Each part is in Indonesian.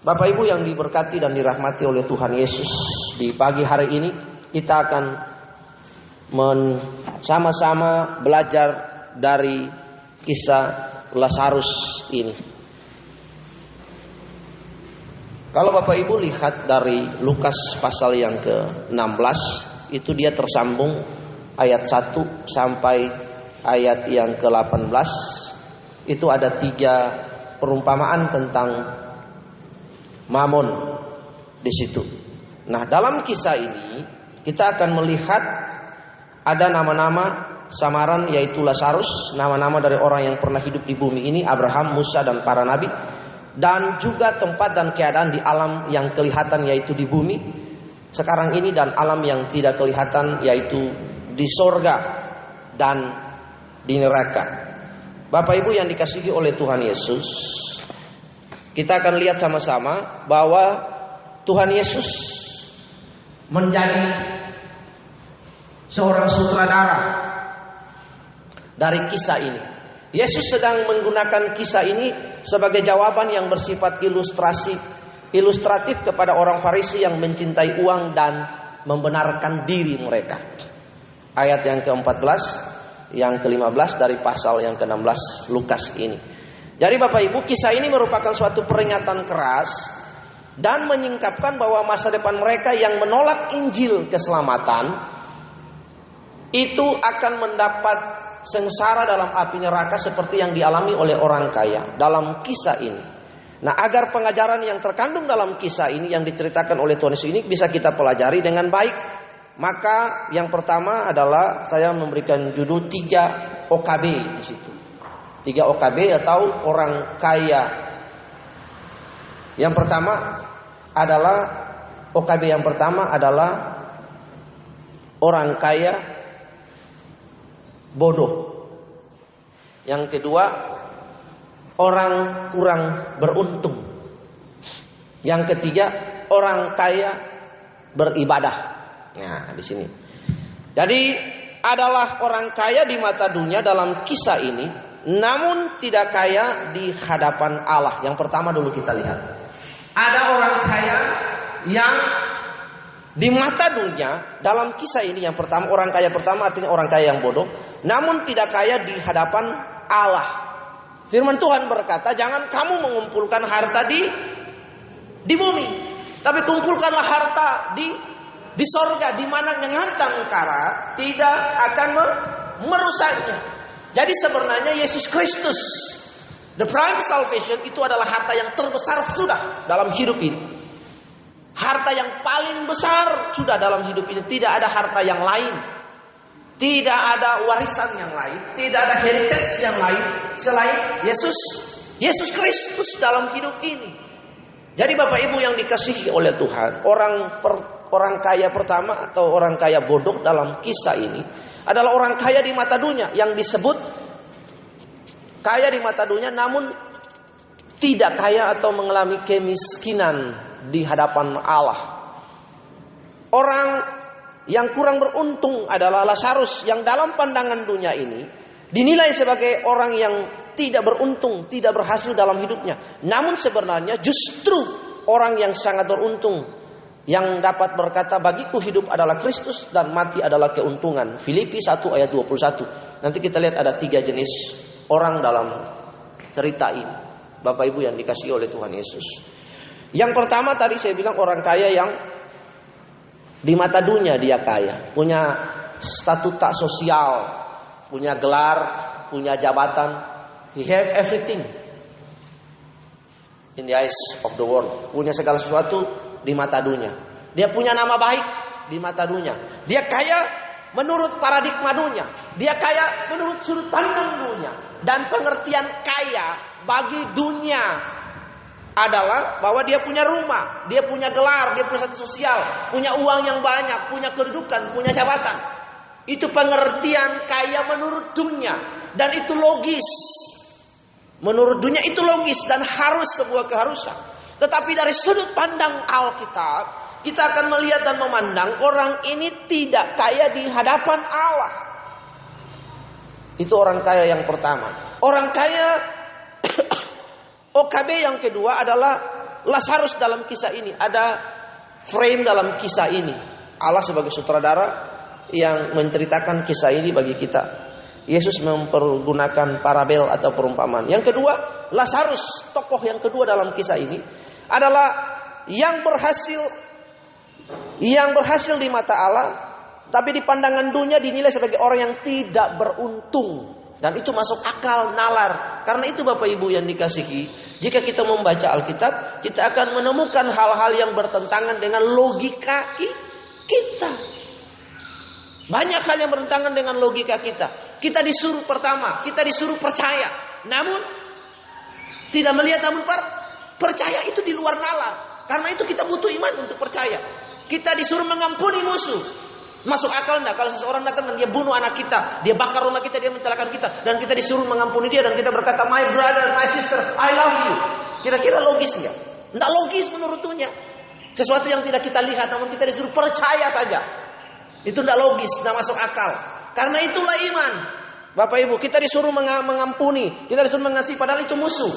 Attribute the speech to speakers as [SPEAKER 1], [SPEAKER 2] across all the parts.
[SPEAKER 1] Bapak Ibu yang diberkati dan dirahmati oleh Tuhan Yesus, di pagi hari ini kita akan sama-sama belajar dari kisah Lazarus ini. Kalau Bapak Ibu lihat dari Lukas pasal yang ke-16, itu dia tersambung ayat 1 sampai ayat yang ke-18. Itu ada 3 perumpamaan tentang Mamon di situ. Nah, dalam kisah ini kita akan melihat ada nama-nama samaran, yaitu Lazarus, nama-nama dari orang yang pernah hidup di bumi ini, Abraham, Musa dan para nabi, dan juga tempat dan keadaan di alam yang kelihatan, yaitu di bumi sekarang ini, dan alam yang tidak kelihatan, yaitu di sorga dan di neraka. Bapak Ibu yang dikasihi oleh Tuhan Yesus, kita akan lihat sama-sama bahwa Tuhan Yesus menjadi seorang sutradara dari kisah ini. Yesus sedang menggunakan kisah ini sebagai jawaban yang bersifat ilustratif kepada orang Farisi yang mencintai uang dan membenarkan diri mereka. Ayat yang ke-14, yang ke-15 dari pasal yang ke-16 Lukas ini. Jadi Bapak Ibu, kisah ini merupakan suatu peringatan keras dan menyingkapkan bahwa masa depan mereka yang menolak Injil keselamatan itu akan mendapat sengsara dalam api neraka seperti yang dialami oleh orang kaya dalam kisah ini. Nah, agar pengajaran yang terkandung dalam kisah ini yang diceritakan oleh Tuhan Yesus ini bisa kita pelajari dengan baik, maka yang pertama adalah saya memberikan judul 3 OKB di situ. 3 OKB atau orang kaya. Yang pertama adalah OKB yang pertama adalah orang kaya bodoh. Yang kedua, orang kurang beruntung. Yang ketiga, orang kaya beribadah. Nah, di sini. Jadi adalah orang kaya di mata dunia dalam kisah ini, namun tidak kaya di hadapan Allah. Yang pertama dulu kita lihat. Ada orang kaya yang di mata dunia dalam kisah ini, yang pertama, orang kaya pertama artinya orang kaya yang bodoh, namun tidak kaya di hadapan Allah. Firman Tuhan berkata, jangan kamu mengumpulkan harta di bumi, tapi kumpulkanlah harta di sorga, di mana nyengatang kara tidak akan merusaknya. Jadi sebenarnya Yesus Kristus, the prime salvation, itu adalah harta yang terbesar sudah dalam hidup ini. Harta yang paling besar sudah dalam hidup ini. Tidak ada harta yang lain. Tidak ada warisan yang lain. Tidak ada heritage yang lain selain Yesus Kristus dalam hidup ini. Jadi Bapak Ibu yang dikasihi oleh Tuhan, orang kaya pertama atau orang kaya bodoh dalam kisah ini adalah orang kaya di mata dunia, yang disebut kaya di mata dunia namun tidak kaya atau mengalami kemiskinan di hadapan Allah. Orang yang kurang beruntung adalah Lazarus, yang dalam pandangan dunia ini dinilai sebagai orang yang tidak beruntung, tidak berhasil dalam hidupnya. Namun sebenarnya justru orang yang sangat beruntung, yang dapat berkata, bagiku hidup adalah Kristus dan mati adalah keuntungan. Filipi 1 ayat 21. Nanti kita lihat ada 3 jenis orang dalam cerita ini, Bapak Ibu yang dikasihi oleh Tuhan Yesus. Yang pertama tadi saya bilang orang kaya yang di mata dunia dia kaya, punya statuta sosial, punya gelar, punya jabatan, he have everything in the eyes of the world, punya segala sesuatu di mata dunia. Dia punya nama baik di mata dunia. Dia kaya menurut paradigma dunia. Dia kaya menurut sudut pandang dunia. Dan pengertian kaya bagi dunia adalah bahwa dia punya rumah, dia punya gelar, dia punya status sosial, punya uang yang banyak, punya kedudukan, punya jabatan. Itu pengertian kaya menurut dunia. Dan itu logis. Menurut dunia itu logis dan harus sebuah keharusan. Tetapi dari sudut pandang Alkitab, kita akan melihat dan memandang orang ini tidak kaya di hadapan Allah. Itu orang kaya yang pertama. Orang kaya OKB yang kedua adalah Lazarus dalam kisah ini, ada frame dalam kisah ini. Allah sebagai sutradara yang menceritakan kisah ini bagi kita. Yesus mempergunakan parabel atau perumpamaan. Yang kedua, Lazarus, tokoh yang kedua dalam kisah ini adalah yang berhasil di mata Allah, tapi di pandangan dunia dinilai sebagai orang yang tidak beruntung. Dan itu masuk akal, nalar. Karena itu Bapak Ibu yang dikasihi, jika kita membaca Alkitab, kita akan menemukan hal-hal yang bertentangan dengan logika kita. Banyak hal yang bertentangan dengan logika kita. Kita disuruh percaya. Namun tidak melihat, namun percaya itu di luar nalar. Karena itu kita butuh iman untuk percaya. Kita disuruh mengampuni musuh. Masuk akal enggak kalau seseorang datang dan dia bunuh anak kita, dia bakar rumah kita, dia mencelakakan kita, dan kita disuruh mengampuni dia, dan kita berkata, my brother, my sister, I love you. Kira-kira logis enggak? Enggak logis menurut dunia. Sesuatu yang tidak kita lihat, namun kita disuruh percaya saja. Itu enggak logis, enggak masuk akal. Karena itulah iman. Bapak Ibu, kita disuruh mengampuni, kita disuruh mengasihi, padahal itu musuh.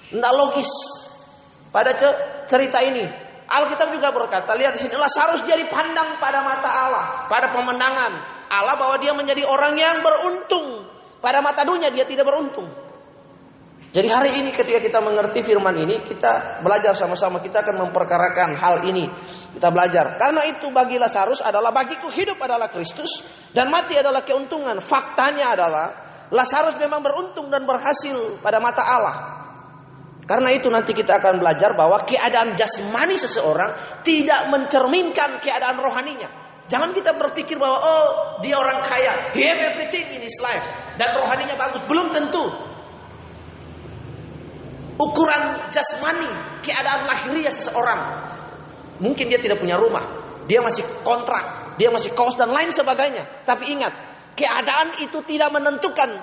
[SPEAKER 1] Enggak logis. Pada cerita ini Alkitab juga berkata, lihat di sini, Lazarus dia dipandang pada mata Allah, pada pemandangan Allah bahwa dia menjadi orang yang beruntung. Pada mata dunia dia tidak beruntung. Jadi hari ini ketika kita mengerti firman ini, kita belajar sama-sama, kita akan memperkarakan hal ini. Kita belajar. Karena itu bagi Lazarus adalah, bagiku hidup adalah Kristus dan mati adalah keuntungan. Faktanya adalah Lazarus memang beruntung dan berhasil pada mata Allah. Karena itu nanti kita akan belajar bahwa keadaan jasmani seseorang tidak mencerminkan keadaan rohaninya. Jangan kita berpikir bahwa dia orang kaya, he have everything in his life, dan rohaninya bagus. Belum tentu. Ukuran jasmani, keadaan lahiriah seseorang, mungkin dia tidak punya rumah, dia masih kontrak, dia masih kos dan lain sebagainya. Tapi ingat, keadaan itu tidak menentukan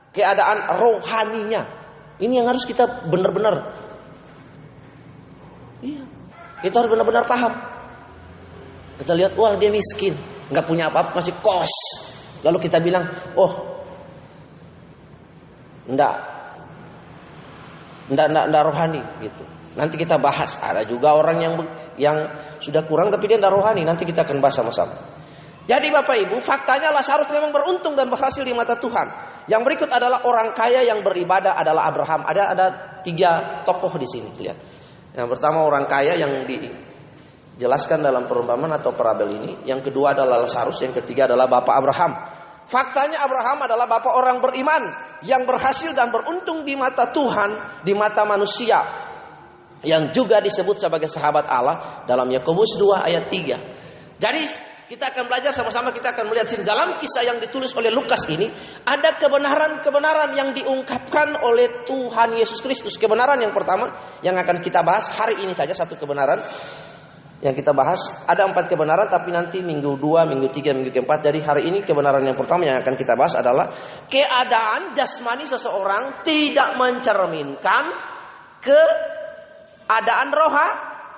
[SPEAKER 1] keadaan rohaninya. Ini yang harus kita benar-benar, kita harus benar-benar paham. Kita lihat, wah dia miskin, nggak punya apa-apa, masih kos. Lalu kita bilang, enggak rohani gitu. Nanti kita bahas. Ada juga orang yang sudah kurang tapi dia enggak rohani. Nanti kita akan bahas sama-sama. Jadi Bapak Ibu, faktanya Lazarus memang beruntung dan berhasil di mata Tuhan. Yang berikut adalah orang kaya yang beribadah adalah Abraham. Ada 3 tokoh di sini, lihat. Yang pertama orang kaya yang dijelaskan dalam perumpamaan atau parabel ini. Yang kedua adalah Lazarus, yang ketiga adalah Bapak Abraham. Faktanya Abraham adalah bapak orang beriman yang berhasil dan beruntung di mata Tuhan, di mata manusia, yang juga disebut sebagai sahabat Allah dalam Yakobus 2 ayat 3. Jadi kita akan belajar sama-sama, kita akan melihat sini dalam kisah yang ditulis oleh Lukas ini ada kebenaran-kebenaran yang diungkapkan oleh Tuhan Yesus Kristus. Kebenaran yang pertama yang akan kita bahas hari ini saja, satu kebenaran yang kita bahas. Ada 4 kebenaran tapi nanti minggu 2, minggu 3, minggu keempat. Jadi hari ini kebenaran yang pertama yang akan kita bahas adalah keadaan jasmani seseorang tidak mencerminkan keadaan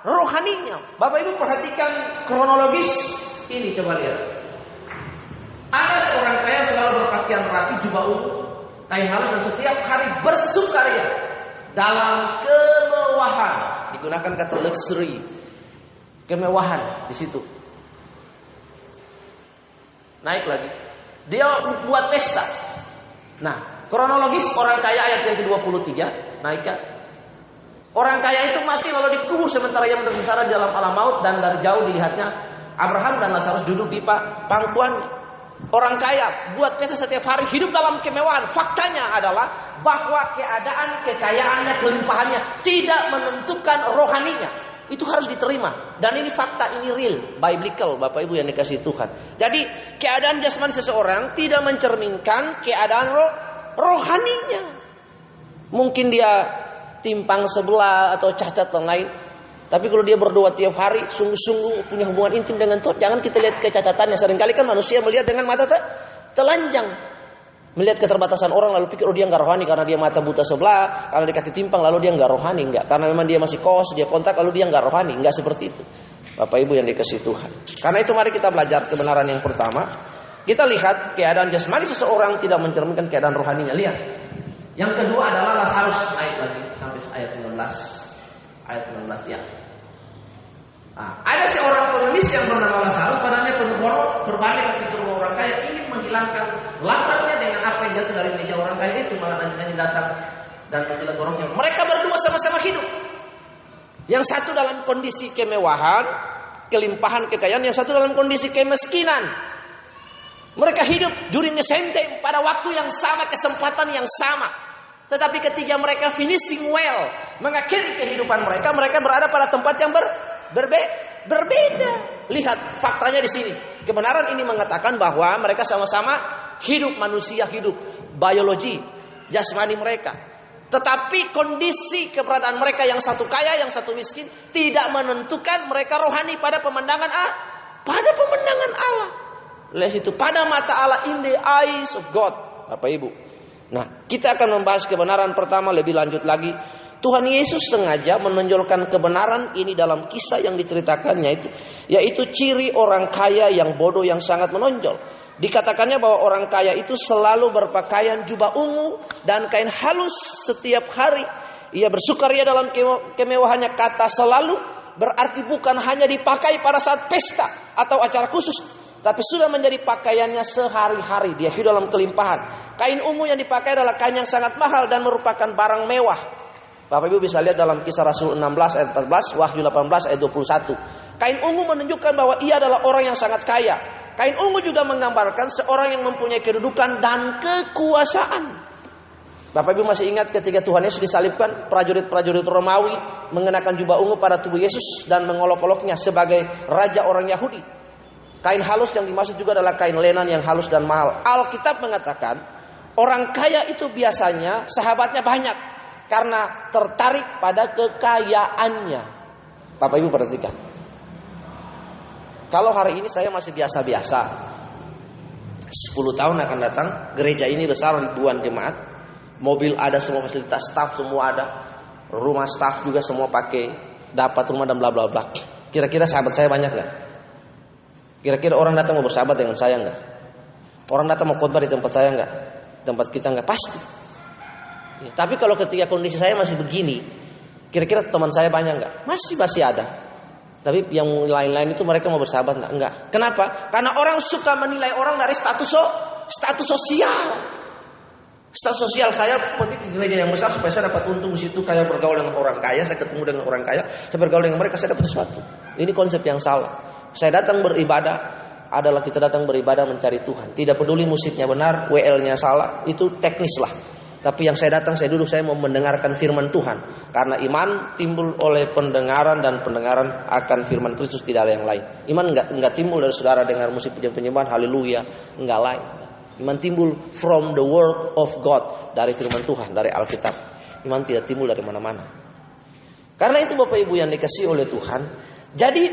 [SPEAKER 1] rohaninya. Bapak Ibu perhatikan kronologis ini, coba lihat. Ada seorang kaya selalu berpakaian rapi, jubah ungu, kain halus, dan setiap hari bersukaria dalam kemewahan. Digunakan kata luxury, kemewahan di situ. Naik lagi, dia buat pesta. Nah, kronologis orang kaya ayat yang ke-23, naik kan? Orang kaya itu mati lalu dikubur sementara ia bersara dalam alam maut, dan dari jauh dilihatnya Abraham dan Lazarus duduk di pangkuannya. Orang kaya buat pesta setiap hari, hidup dalam kemewahan. Faktanya adalah bahwa keadaan kekayaannya, kelimpahannya tidak menentukan rohaninya. Itu harus diterima. Dan ini fakta, ini real, biblical, Bapak Ibu yang dikasihi Tuhan. Jadi keadaan jasmani seseorang tidak mencerminkan keadaan rohaninya. Mungkin dia timpang sebelah atau cacat dan lain. Tapi kalau dia berdoa tiap hari, sungguh-sungguh punya hubungan intim dengan Tuhan, jangan kita lihat kecacatannya. Seringkali kan manusia melihat dengan mata telanjang, melihat keterbatasan orang lalu pikir dia nggak rohani karena dia mata buta sebelah, karena dia kaki timpang lalu dia nggak rohani. Enggak, karena memang dia masih kos, dia kontak lalu dia nggak rohani. Enggak seperti itu, Bapak Ibu yang dikasihi Tuhan. Karena itu mari kita belajar kebenaran yang pertama. Kita lihat keadaan jasmani seseorang tidak mencerminkan keadaan rohaninya. Lihat. Yang kedua adalah Lazarus, naik lagi sampai ayat 19. ayat 19 ya. Nah, ada seorang pengemis yang bernama Lazarus, padahal penuh borok, berbalik ketika orang kaya ingin menghilangkan laparnya dengan apa yang jatuh dari meja orang kaya itu, malah nanti datang dan menjelat boroknya. Mereka berdua sama-sama hidup. Yang satu dalam kondisi kemewahan, kelimpahan kekayaan, yang satu dalam kondisi kemiskinan. Mereka hidup during the same time, pada waktu yang sama, kesempatan yang sama. Tetapi ketika mereka finishing well, mengakhiri kehidupan mereka, mereka berada pada tempat yang berbeda. Lihat faktanya di sini. Kebenaran ini mengatakan bahwa mereka sama-sama hidup, manusia hidup, biologi, jasmani mereka. Tetapi kondisi keberadaan mereka, yang satu kaya, yang satu miskin, tidak menentukan mereka rohani pada pemandangan Allah. Lihat itu, pada mata Allah, in the eyes of God, Bapak Ibu. Nah, kita akan membahas kebenaran pertama lebih lanjut lagi. Tuhan Yesus sengaja menonjolkan kebenaran ini dalam kisah yang diceritakannya itu, yaitu ciri orang kaya yang bodoh yang sangat menonjol. Dikatakannya bahwa orang kaya itu selalu berpakaian jubah ungu dan kain halus setiap hari. Ia bersukaria dalam kemewahannya. Kata selalu berarti bukan hanya dipakai pada saat pesta atau acara khusus, tapi sudah menjadi pakaiannya sehari-hari. Dia hidup dalam kelimpahan. Kain ungu yang dipakai adalah kain yang sangat mahal dan merupakan barang mewah. Bapak Ibu bisa lihat dalam Kisah Rasul 16 ayat 14, Wahyu 18 ayat 21. Kain ungu menunjukkan bahwa ia adalah orang yang sangat kaya. Kain ungu juga menggambarkan seorang yang mempunyai kedudukan dan kekuasaan. Bapak Ibu masih ingat ketika Tuhan Yesus disalibkan, prajurit-prajurit Romawi mengenakan jubah ungu pada tubuh Yesus dan mengolok-oloknya sebagai raja orang Yahudi. Kain halus yang dimaksud juga adalah kain lenan yang halus dan mahal. Alkitab mengatakan orang kaya itu biasanya sahabatnya banyak karena tertarik pada kekayaannya. Bapak Ibu perhatikan. Kalau hari ini saya masih biasa-biasa, 10 tahun akan datang, gereja ini besar, ribuan jemaat, mobil ada, semua fasilitas, staff semua ada, rumah staff juga semua pakai, dapat rumah dan bla bla bla. Kira-kira sahabat saya banyak nggak? Kira-kira orang datang mau bersahabat dengan saya nggak? Orang datang mau khotbah di tempat saya nggak? Tempat kita nggak? Pasti. Ya, tapi kalau ketika kondisi saya masih begini, kira-kira teman saya banyak nggak? Masih ada. Tapi yang lain-lain itu mereka mau bersahabat nggak? Enggak. Kenapa? Karena orang suka menilai orang dari status sosial. Status sosial saya penting di gereja yang besar supaya saya dapat untung di situ, kayak bergaul dengan orang kaya, saya ketemu dengan orang kaya, saya bergaul dengan mereka, saya dapat sesuatu. Ini konsep yang salah. Saya datang beribadah adalah kita datang beribadah mencari Tuhan. Tidak peduli musiknya benar, WL-nya salah, itu teknis lah. Tapi yang saya datang, saya duduk, saya mau mendengarkan firman Tuhan. Karena iman timbul oleh pendengaran, dan pendengaran akan firman Kristus, tidak ada yang lain. Iman enggak timbul dari saudara dengar musik penyembahan, haleluya, enggak lain. Iman timbul from the word of God, dari firman Tuhan, dari Alkitab. Iman tidak timbul dari mana-mana. Karena itu Bapak Ibu yang dikasihi oleh Tuhan, jadi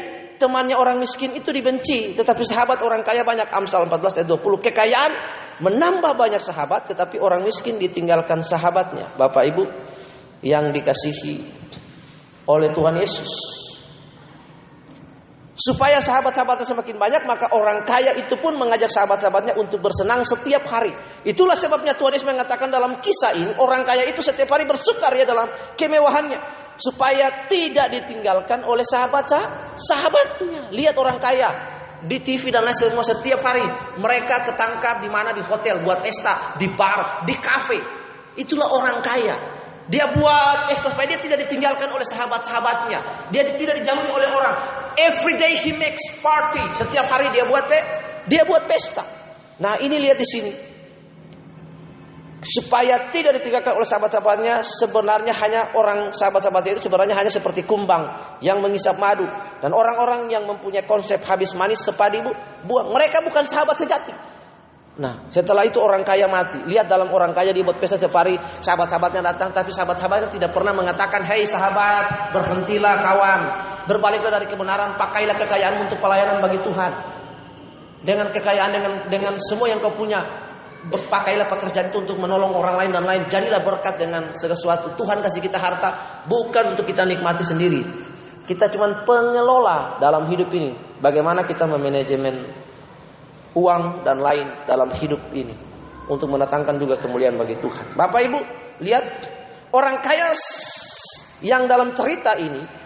[SPEAKER 1] temannya orang miskin itu dibenci, tetapi sahabat orang kaya banyak. Amsal 14 ayat 20. Kekayaan menambah banyak sahabat, tetapi orang miskin ditinggalkan sahabatnya. Bapak Ibu yang dikasihi oleh Tuhan Yesus, supaya sahabat-sahabatnya semakin banyak, maka orang kaya itu pun mengajak sahabat-sahabatnya untuk bersenang setiap hari. Itulah sebabnya Tuhan Yesus mengatakan dalam kisah ini, orang kaya itu setiap hari bersukaria dalam kemewahannya, supaya tidak ditinggalkan oleh sahabatnya. Lihat orang kaya di TV dan lain semua, setiap hari mereka ketangkap di mana, di hotel buat pesta, di bar, di kafe. Itulah orang kaya. Dia buat pesta supaya dia tidak ditinggalkan oleh sahabat-sahabatnya. Dia tidak dijauhi oleh orang. Every day he makes party. Setiap hari dia buat pesta. Nah, ini lihat di sini. Supaya tidak ditinggalkan oleh sahabat-sahabatnya, sebenarnya hanya orang sahabat-sahabatnya itu sebenarnya hanya seperti kumbang yang mengisap madu, dan orang-orang yang mempunyai konsep habis manis sepadi buang. Mereka bukan sahabat sejati. Nah, setelah itu orang kaya mati. Lihat dalam orang kaya dia buat pesta setiap hari, sahabat-sahabatnya datang, tapi sahabat-sahabatnya tidak pernah mengatakan, "Hei sahabat, berhentilah kawan, berbaliklah dari kebenaran, pakailah kekayaanmu untuk pelayanan bagi Tuhan. Dengan kekayaan, dengan semua yang kau punya, berpakailah pekerjaan itu untuk menolong orang lain dan lain. Jadilah berkat dengan sesuatu." Tuhan kasih kita harta bukan untuk kita nikmati sendiri. Kita cuma pengelola dalam hidup ini. Bagaimana kita memanajemen uang dan lain dalam hidup ini untuk mendatangkan juga kemuliaan bagi Tuhan. Bapak Ibu, lihat orang kaya yang dalam cerita ini